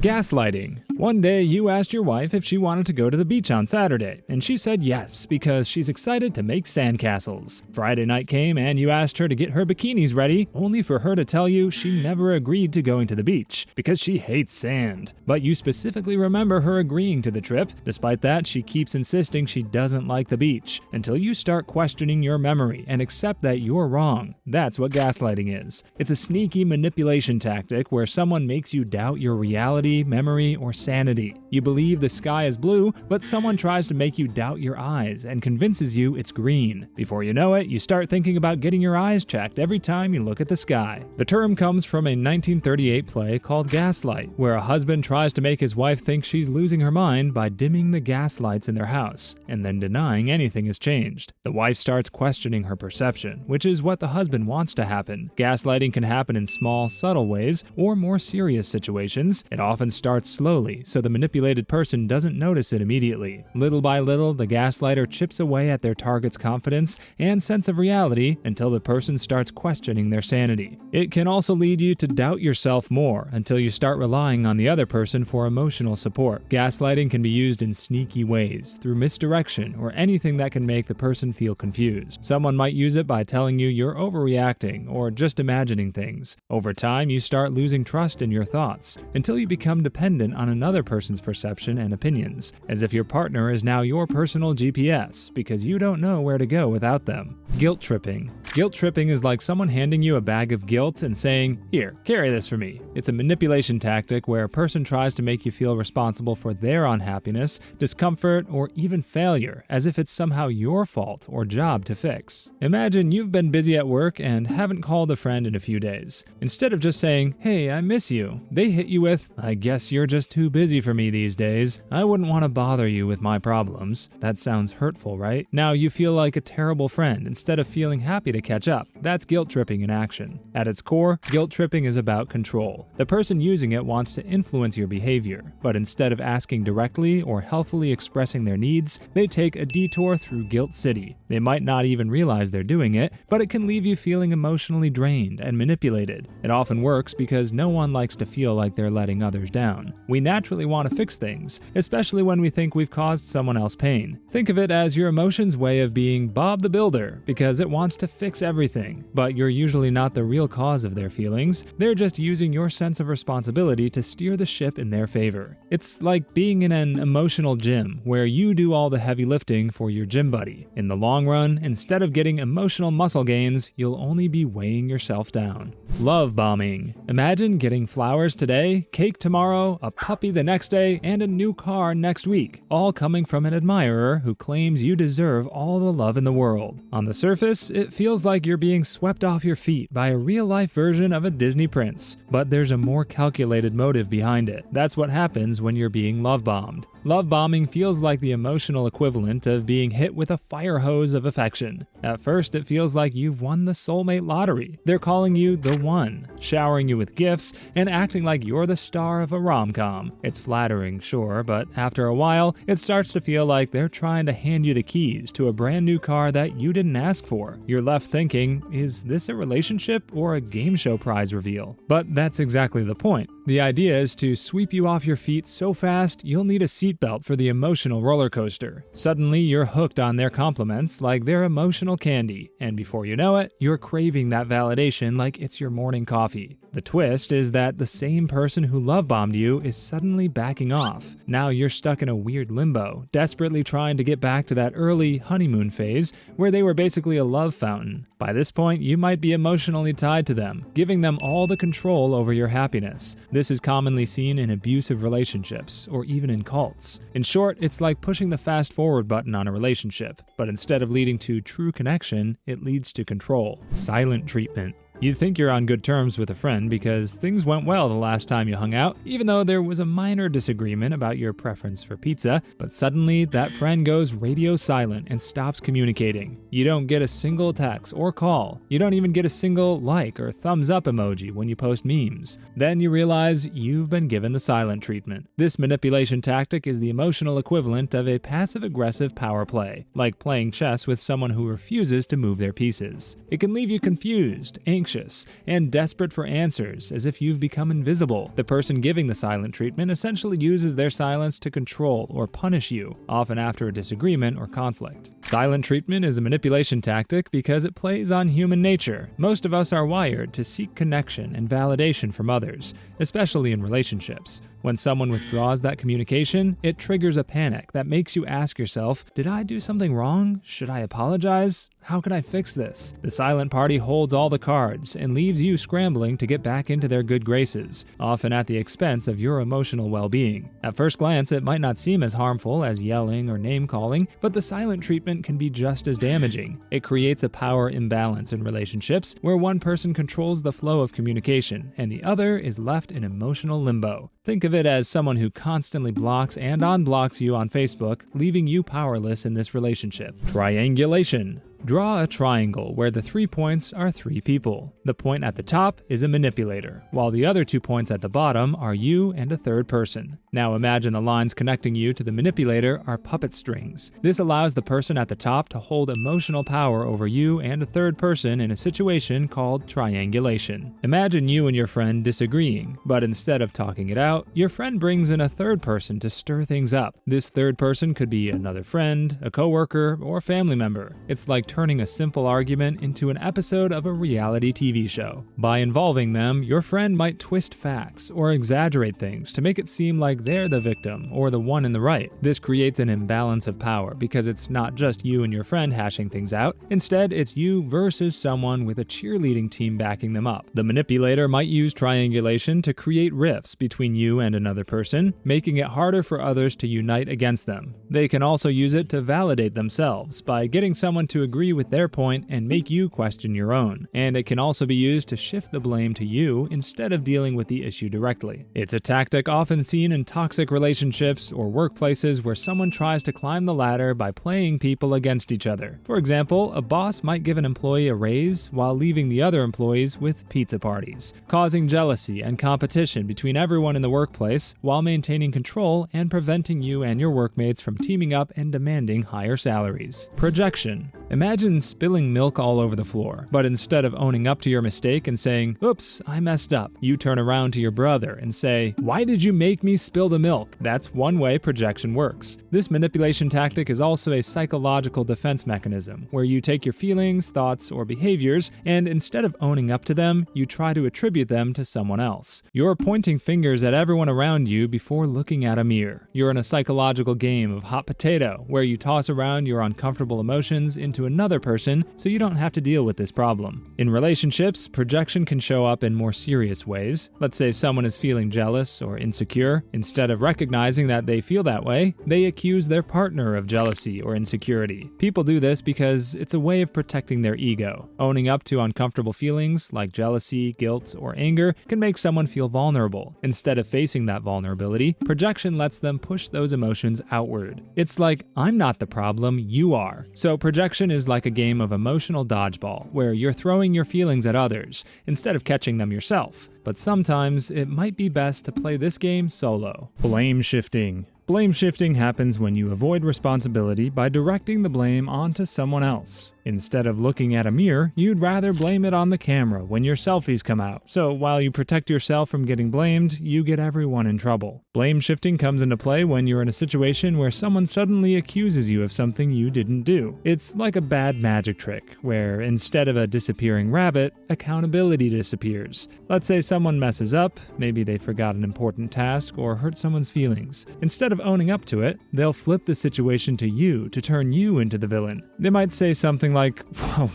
Gaslighting. One day you asked your wife if she wanted to go to the beach on Saturday, and she said yes because she's excited to make sandcastles. Friday night came and you asked her to get her bikinis ready, only for her to tell you she never agreed to going to the beach because she hates sand. But you specifically remember her agreeing to the trip. Despite that, she keeps insisting she doesn't like the beach until you start questioning your memory and accept that you're wrong. That's what gaslighting is. It's a sneaky manipulation tactic where someone makes you doubt your reality, memory, or sanity. You believe the sky is blue, but someone tries to make you doubt your eyes and convinces you it's green. Before you know it, you start thinking about getting your eyes checked every time you look at the sky. The term comes from a 1938 play called Gaslight, where a husband tries to make his wife think she's losing her mind by dimming the gas lights in their house, and then denying anything has changed. The wife starts questioning her perception, which is what the husband wants to happen. Gaslighting can happen in small, subtle ways or more serious situations. It often starts slowly, so the manipulated person doesn't notice it immediately. Little by little, the gaslighter chips away at their target's confidence and sense of reality until the person starts questioning their sanity. It can also lead you to doubt yourself more until you start relying on the other person for emotional support. Gaslighting can be used in sneaky ways, through misdirection or anything that can make the person feel confused. Someone might use it by telling you you're overreacting or just imagining things. Over time, you start losing trust in your thoughts until you become dependent on another person's perception and opinions, as if your partner is now your personal GPS because you don't know where to go without them. Guilt tripping. Guilt tripping is like someone handing you a bag of guilt and saying, "Here, carry this for me." It's a manipulation tactic where a person tries to make you feel responsible for their unhappiness, discomfort, or even failure, as if it's somehow your fault or job to fix. Imagine you've been busy at work and haven't called a friend in a few days. Instead of just saying, "Hey, I miss you," they hit you with, "I guess you're just too busy for me these days. I wouldn't want to bother you with my problems." That sounds hurtful, right? Now you feel like a terrible friend instead of feeling happy to catch up. That's guilt tripping in action. At its core, guilt tripping is about control. The person using it wants to influence your behavior, but instead of asking directly or helpfully expressing their needs, they take a detour through Guilt City. They might not even realize they're doing it, but it can leave you feeling emotionally drained and manipulated. It often works because no one likes to feel like they're letting others down. We naturally want to fix things, especially when we think we've caused someone else pain. Think of it as your emotions' way of being Bob the Builder, because it wants to fix everything. But you're usually not the real cause of their feelings. They're just using your sense of responsibility to steer the ship in their favor. It's like being in an emotional gym, where you do all the heavy lifting for your gym buddy. In the long run, instead of getting emotional muscle gains, you'll only be weighing yourself down. Love bombing. Imagine getting flowers today, cake tomorrow, a puppy the next day, and a new car next week, all coming from an admirer who claims you deserve all the love in the world. On the surface, it feels like you're being swept off your feet by a real-life version of a Disney prince, but there's a more calculated motive behind it. That's what happens when you're being love-bombed. Love bombing feels like the emotional equivalent of being hit with a fire hose of affection. At first, it feels like you've won the soulmate lottery. They're calling you the one, showering you with gifts, and acting like you're the star of a rom-com. It's flattering, sure, but after a while, it starts to feel like they're trying to hand you the keys to a brand new car that you didn't ask for. You're left thinking, is this a relationship or a game show prize reveal? But that's exactly the point. The idea is to sweep you off your feet so fast, you'll need a seatbelt for the emotional roller coaster. Suddenly, you're hooked on their compliments like they're emotional candy, and before you know it, you're craving that validation like it's your morning coffee. The twist is that the same person who love-bombed you is suddenly backing off. Now you're stuck in a weird limbo, desperately trying to get back to that early honeymoon phase where they were basically a love fountain. By this point, you might be emotionally tied to them, giving them all the control over your happiness. This is commonly seen in abusive relationships or even in cults. In short, it's like pushing the fast-forward button on a relationship, but instead of leading to true connection, it leads to control. Silent treatment. You'd think you're on good terms with a friend because things went well the last time you hung out, even though there was a minor disagreement about your preference for pizza, but suddenly that friend goes radio silent and stops communicating. You don't get a single text or call. You don't even get a single like or thumbs up emoji when you post memes. Then you realize you've been given the silent treatment. This manipulation tactic is the emotional equivalent of a passive-aggressive power play, like playing chess with someone who refuses to move their pieces. It can leave you confused, anxious, anxious and desperate for answers, as if you've become invisible. The person giving the silent treatment essentially uses their silence to control or punish you, often after a disagreement or conflict. Silent treatment is a manipulation tactic because it plays on human nature. Most of us are wired to seek connection and validation from others, especially in relationships. When someone withdraws that communication, it triggers a panic that makes you ask yourself, did I do something wrong? Should I apologize? How can I fix this? The silent party holds all the cards and leaves you scrambling to get back into their good graces, often at the expense of your emotional well-being. At first glance, it might not seem as harmful as yelling or name-calling, but the silent treatment can be just as damaging. It creates a power imbalance in relationships where one person controls the flow of communication and the other is left in emotional limbo. Think of it as someone who constantly blocks and unblocks you on Facebook, leaving you powerless in this relationship. Triangulation. Draw a triangle where the 3 points are 3 people. The point at the top is a manipulator, while the other 2 points at the bottom are you and a third person. Now imagine the lines connecting you to the manipulator are puppet strings. This allows the person at the top to hold emotional power over you and a third person in a situation called triangulation. Imagine you and your friend disagreeing, but instead of talking it out, your friend brings in a third person to stir things up. This third person could be another friend, a coworker, or family member. It's like turning a simple argument into an episode of a reality TV show. By involving them, your friend might twist facts or exaggerate things to make it seem like they're the victim or the one in the right. This creates an imbalance of power because it's not just you and your friend hashing things out. Instead, it's you versus someone with a cheerleading team backing them up. The manipulator might use triangulation to create rifts between you and another person, making it harder for others to unite against them. They can also use it to validate themselves by getting someone to agree with their point and make you question your own. And it can also be used to shift the blame to you instead of dealing with the issue directly. It's a tactic often seen in toxic relationships or workplaces where someone tries to climb the ladder by playing people against each other. For example, a boss might give an employee a raise while leaving the other employees with pizza parties, causing jealousy and competition between everyone in the workplace while maintaining control and preventing you and your workmates from teaming up and demanding higher salaries. Projection. Imagine spilling milk all over the floor, but instead of owning up to your mistake and saying, "Oops, I messed up," you turn around to your brother and say, "Why did you make me spill the milk?" That's one way projection works. This manipulation tactic is also a psychological defense mechanism, where you take your feelings, thoughts, or behaviors, and instead of owning up to them, you try to attribute them to someone else. You're pointing fingers at everyone around you before looking at a mirror. You're in a psychological game of hot potato, where you toss around your uncomfortable emotions into another person so you don't have to deal with this problem. In relationships, projection can show up in more serious ways. Let's say someone is feeling jealous or insecure. Instead of recognizing that they feel that way, they accuse their partner of jealousy or insecurity. People do this because it's a way of protecting their ego. Owning up to uncomfortable feelings like jealousy, guilt, or anger can make someone feel vulnerable. Instead of facing that vulnerability, projection lets them push those emotions outward. It's like, I'm not the problem, you are. So projection is like a game of emotional dodgeball, where you're throwing your feelings at others instead of catching them yourself. But sometimes it might be best to play this game solo. Blame shifting. Blame shifting happens when you avoid responsibility by directing the blame onto someone else. Instead of looking at a mirror, you'd rather blame it on the camera when your selfies come out. So while you protect yourself from getting blamed, you get everyone in trouble. Blame shifting comes into play when you're in a situation where someone suddenly accuses you of something you didn't do. It's like a bad magic trick, where instead of a disappearing rabbit, accountability disappears. Let's say someone messes up, maybe they forgot an important task or hurt someone's feelings. Instead of owning up to it, they'll flip the situation to you to turn you into the villain. They might say something like,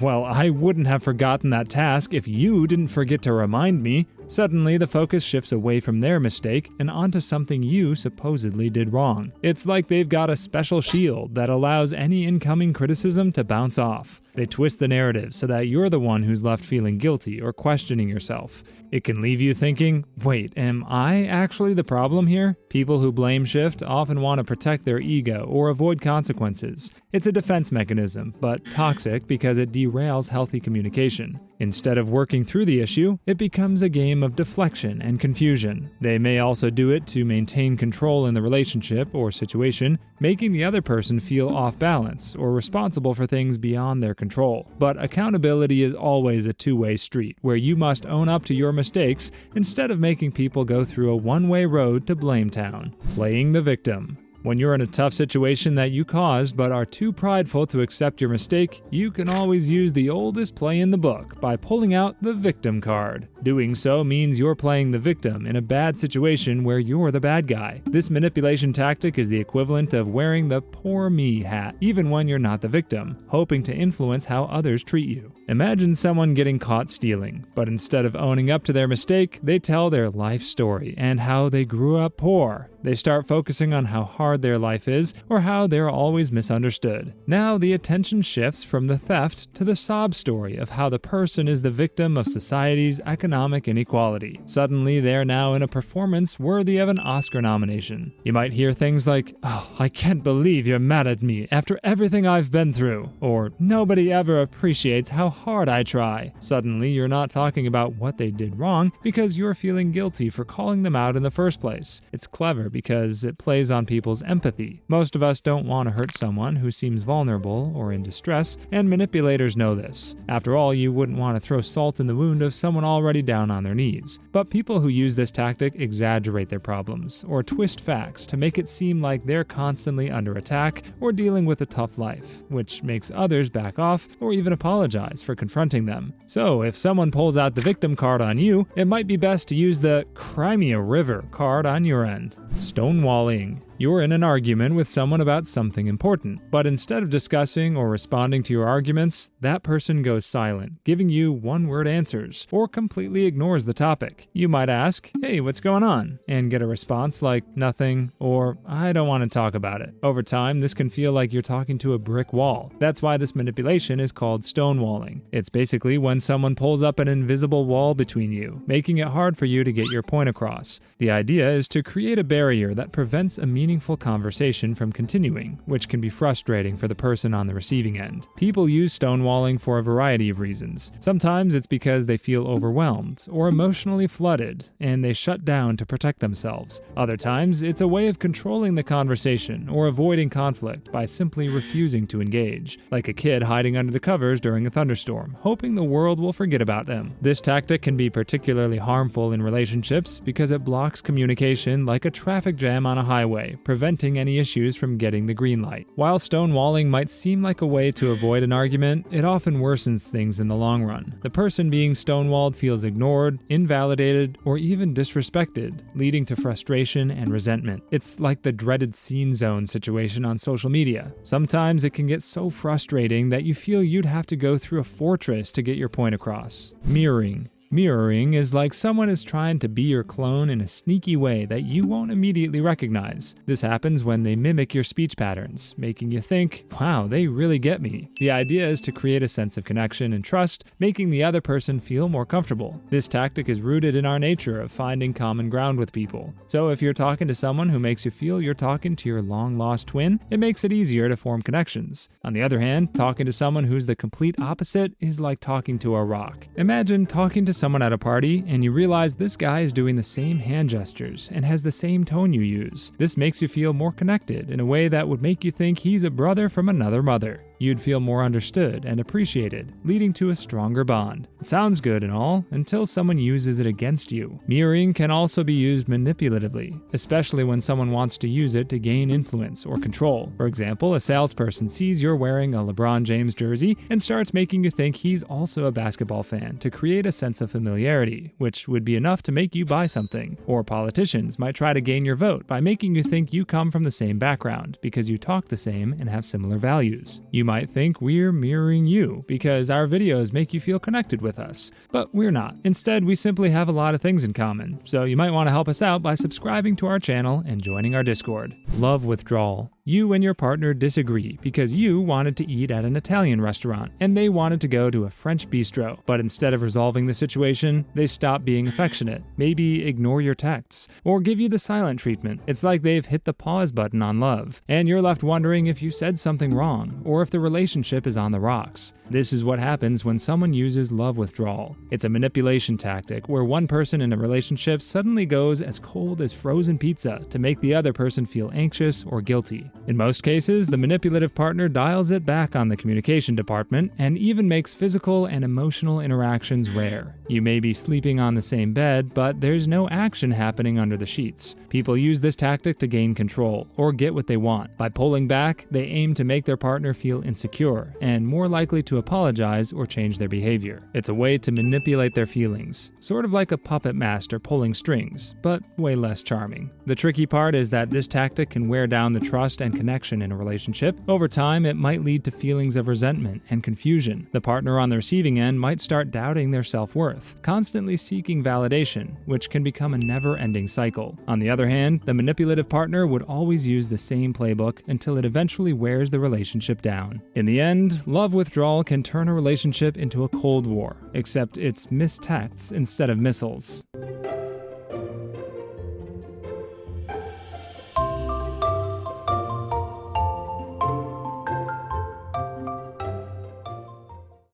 "Well, I wouldn't have forgotten that task if you didn't forget to remind me." Suddenly, the focus shifts away from their mistake and onto something you supposedly did wrong. It's like they've got a special shield that allows any incoming criticism to bounce off. They twist the narrative so that you're the one who's left feeling guilty or questioning yourself. It can leave you thinking, wait, am I actually the problem here? People who blame shift often want to protect their ego or avoid consequences. It's a defense mechanism, but toxic because it derails healthy communication. Instead of working through the issue, it becomes a game game of deflection and confusion. They may also do it to maintain control in the relationship or situation, making the other person feel off balance or responsible for things beyond their control. But accountability is always a two-way street, where you must own up to your mistakes instead of making people go through a one-way road to blame town. Playing the victim. When you're in a tough situation that you caused but are too prideful to accept your mistake, you can always use the oldest play in the book by pulling out the victim card. Doing so means you're playing the victim in a bad situation where you're the bad guy. This manipulation tactic is the equivalent of wearing the poor me hat, even when you're not the victim, hoping to influence how others treat you. Imagine someone getting caught stealing, but instead of owning up to their mistake, they tell their life story and how they grew up poor. They start focusing on how hard their life is or how they're always misunderstood. Now the attention shifts from the theft to the sob story of how the person is the victim of society's economic inequality. Suddenly, they're now in a performance worthy of an Oscar nomination. You might hear things like, "Oh, I can't believe you're mad at me after everything I've been through," or "Nobody ever appreciates how hard I try." Suddenly, you're not talking about what they did wrong because you're feeling guilty for calling them out in the first place. It's clever because it plays on people's empathy. Most of us don't want to hurt someone who seems vulnerable or in distress, and manipulators know this. After all, you wouldn't want to throw salt in the wound of someone already down on their knees. But people who use this tactic exaggerate their problems or twist facts to make it seem like they're constantly under attack or dealing with a tough life, which makes others back off or even apologize for confronting them. So if someone pulls out the victim card on you, it might be best to use the Crimea River card on your end. Stonewalling. You're in an argument with someone about something important, but instead of discussing or responding to your arguments, that person goes silent, giving you one-word answers, or completely ignores the topic. You might ask, "Hey, what's going on?" and get a response like, "Nothing," or "I don't want to talk about it." Over time, this can feel like you're talking to a brick wall. That's why this manipulation is called stonewalling. It's basically when someone pulls up an invisible wall between you, making it hard for you to get your point across. The idea is to create a barrier that prevents a meaningful conversation from continuing, which can be frustrating for the person on the receiving end. People use stonewalling for a variety of reasons. Sometimes it's because they feel overwhelmed or emotionally flooded, and they shut down to protect themselves. Other times, it's a way of controlling the conversation or avoiding conflict by simply refusing to engage, like a kid hiding under the covers during a thunderstorm, hoping the world will forget about them. This tactic can be particularly harmful in relationships because it blocks communication like a traffic jam on a highway, preventing any issues from getting the green light. While stonewalling might seem like a way to avoid an argument, it often worsens things in the long run. The person being stonewalled feels ignored, invalidated, or even disrespected, leading to frustration and resentment. It's like the dreaded scene zone situation on social media. Sometimes it can get so frustrating that you feel you'd have to go through a fortress to get your point across. Mirroring. Mirroring is like someone is trying to be your clone in a sneaky way that you won't immediately recognize. This happens when they mimic your speech patterns, making you think, "Wow, they really get me." The idea is to create a sense of connection and trust, making the other person feel more comfortable. This tactic is rooted in our nature of finding common ground with people. So if you're talking to someone who makes you feel you're talking to your long-lost twin, it makes it easier to form connections. On the other hand, talking to someone who's the complete opposite is like talking to a rock. Imagine talking to someone at a party and you realize this guy is doing the same hand gestures and has the same tone you use. This makes you feel more connected in a way that would make you think he's a brother from another mother. You'd feel more understood and appreciated, leading to a stronger bond. It sounds good and all, until someone uses it against you. Mirroring can also be used manipulatively, especially when someone wants to use it to gain influence or control. For example, a salesperson sees you're wearing a LeBron James jersey and starts making you think he's also a basketball fan to create a sense of familiarity, which would be enough to make you buy something. Or politicians might try to gain your vote by making you think you come from the same background because you talk the same and have similar values. You might think we're mirroring you because our videos make you feel connected with us, but we're not. Instead, we simply have a lot of things in common, so you might want to help us out by subscribing to our channel and joining our Discord. Love withdrawal. You and your partner disagree because you wanted to eat at an Italian restaurant and they wanted to go to a French bistro, but instead of resolving the situation, they stop being affectionate, maybe ignore your texts, or give you the silent treatment. It's like they've hit the pause button on love, and you're left wondering if you said something wrong or if the relationship is on the rocks. This is what happens when someone uses love withdrawal. It's a manipulation tactic where one person in a relationship suddenly goes as cold as frozen pizza to make the other person feel anxious or guilty. In most cases, the manipulative partner dials it back on the communication department and even makes physical and emotional interactions rare. You may be sleeping on the same bed, but there's no action happening under the sheets. People use this tactic to gain control or get what they want. By pulling back, they aim to make their partner feel insecure and more likely to apologize or change their behavior. It's a way to manipulate their feelings, sort of like a puppet master pulling strings, but way less charming. The tricky part is that this tactic can wear down the trust and connection in a relationship. Over time, it might lead to feelings of resentment and confusion. The partner on the receiving end might start doubting their self-worth, constantly seeking validation, which can become a never-ending cycle. On the other hand, the manipulative partner would always use the same playbook until it eventually wears the relationship down. In the end, love withdrawal can turn a relationship into a cold war, except it's missed texts instead of missiles.